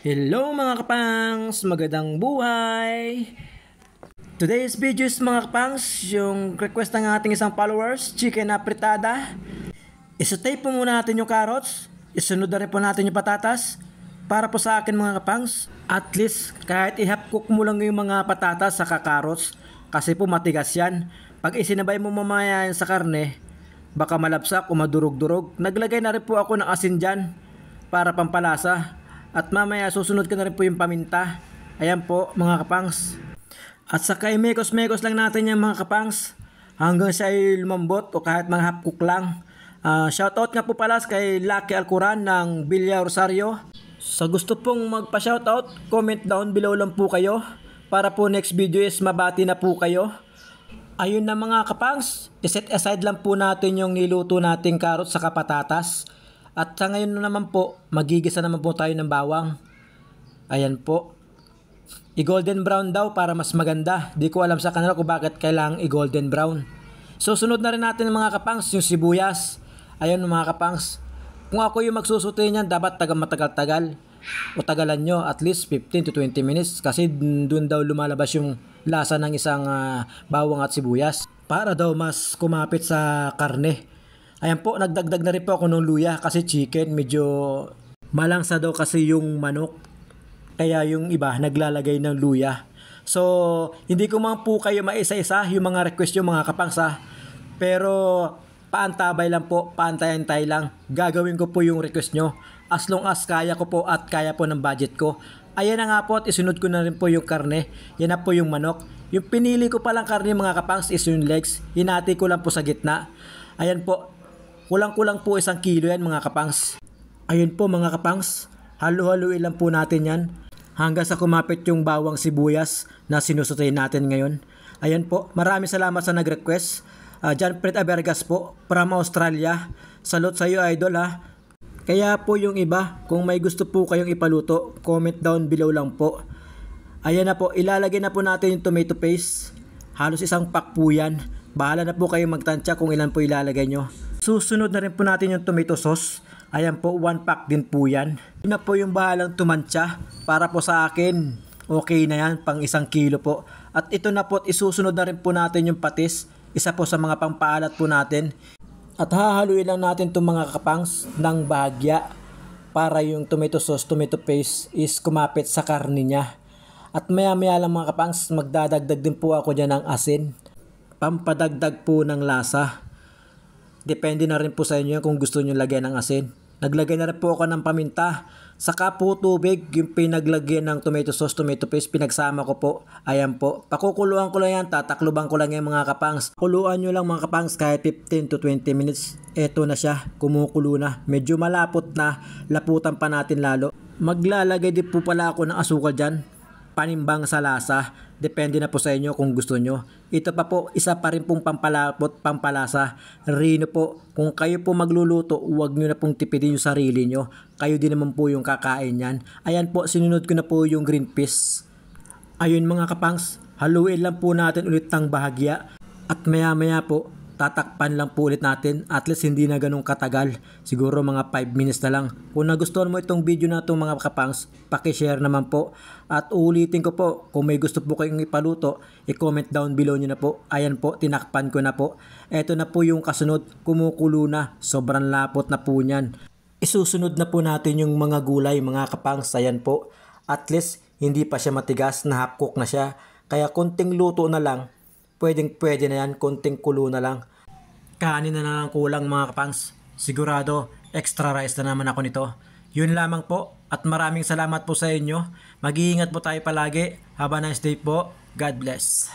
Hello mga kapangs! Magandang buhay! Today's video is mga kapangs, yung request ng ating isang followers, chicken na fritada. Isaute po muna natin yung carrots, isunod na rin po natin yung patatas. Para po sa akin mga kapangs, at least kahit i-half cook mo lang yung mga patatas sa carrots, kasi po matigas yan. Pag isinabay mo mamaya yan sa karne, baka malabsak o madurog-durog. Naglagay na rin po ako ng asin dyan para pampalasa. At mamaya susunod ko na rin po yung paminta. Ayan po mga kapangs. At saka mekos-mekos lang natin yung mga kapangs hanggang siya ay lumambot o kahit mga half cook lang. Shoutout nga po pala kay Lucky Alcuran ng Villa Rosario. Sa gusto pong magpa-shoutout, comment down below lang po kayo para po next video is mabati na po kayo. Ayun na mga kapangs, iset aside lang po natin yung niluto nating carrots sa patatas. At sa ngayon naman po, magigisa naman po tayo ng bawang. Ayan po. I-golden brown daw para mas maganda. Di ko alam sa kanila kung bakit kailangang i-golden brown. Susunod na rin natin mga kapangs yung sibuyas. Ayan mga kapangs. Kung ako yung magsusuti niyan, dapat matagal-tagal. O tagalan nyo at least 15 to 20 minutes. Kasi dun daw lumalabas yung lasa ng isang bawang at sibuyas. Para daw mas kumapit sa karne. Ayan po, nagdagdag na rin po ako ng luya kasi chicken medyo malangsa daw kasi yung manok. Kaya yung iba naglalagay ng luya. So, hindi ko man po kayo maisa-isa yung mga request yung mga kapangsa. Pero, paantabay lang po, paantay-antay lang. Gagawin ko po yung request nyo as long as kaya ko po at kaya po ng budget ko. Ayan na nga po at isunod ko na rin po yung karne. Yan na po yung manok. Yung pinili ko palang karne mga kapangs is yung legs. Hinati ko lang po sa gitna. Ayan po. Kulang-kulang po 1 kilo yan mga kapangs. Ayun po mga kapangs, halu-haluin lang po natin yan hanggang sa kumapit yung bawang sibuyas na sinusutay natin ngayon. Ayun po, maraming salamat sa nag-request. John Fred Abergas po, from Australia. Salute sa iyo idol ha. Kaya po yung iba, kung may gusto po kayong ipaluto, comment down below lang po. Ayan na po, ilalagay na po natin yung tomato paste. Halos 1 pack po yan. Bahala na po kayong magtansya kung ilan po ilalagay nyo. Susunod na rin po natin yung tomato sauce. Ayan po, 1 pack din po yan. Yun na po yung bahalang tumansya. Para po sa akin, okay na yan, pang 1 kilo po. At ito na po, isusunod na rin po natin yung patis. Isa po sa mga pampaalat po natin. At hahaluin lang natin itong mga kapangs ng bahagya. Para yung tomato sauce, tomato paste is kumapit sa karne niya. At maya maya lang mga kapangs, magdadagdag din po ako dyan ng asin. Pampadagdag po ng lasa. Depende na rin po sa inyo kung gusto nyo lagyan ng asin. Naglagay na rin po ako ng paminta. Saka po tubig, yung pinaglagyan ng tomato sauce, tomato paste, pinagsama ko po. Ayan po. Pakukuluan ko lang yan, tatakluban ko lang yan mga kapangs. Kuluan nyo lang mga kapangs kahit 15 to 20 minutes. Eto na siya, kumukulo na. Medyo malapot na, laputan pa natin lalo. Maglalagay din po pala ako ng asukal dyan. Panimbang sa lasa. Depende na po sa inyo kung gusto nyo. Ito pa po, isa pa rin pong pampalapot, pampalasa. Rino po, kung kayo po magluluto, huwag nyo na pong tipidin yung sarili nyo. Kayo din naman po yung kakain yan. Ayan po, sinunod ko na po yung green peas. Ayun mga kapangs, haluin lang po natin ulit ng bahagya. At maya maya po, tatakpan lang po ulit natin. At least hindi na ganun katagal. Siguro mga 5 minutes na lang. Kung nagustuhan mo itong video na itong mga kapangs, pakishare naman po. At uulitin ko po, kung may gusto po kayong ipaluto, i-comment down below nyo na po. Ayan po, tinakpan ko na po. Eto na po yung kasunod, kumukulo na. Sobrang lapot na po niyan. Isusunod na po natin yung mga gulay, mga kapangs. Ayan po. At least, hindi pa siya matigas, na half cook na siya. Kaya konting luto na lang. Pwede na yan, konting kulo na lang. Kanin na lang kulang mga kapangs. Sigurado, extra rice na naman ako nito. Yun lamang po at maraming salamat po sa inyo. Mag-iingat po tayo palagi. Have a nice day po. God bless.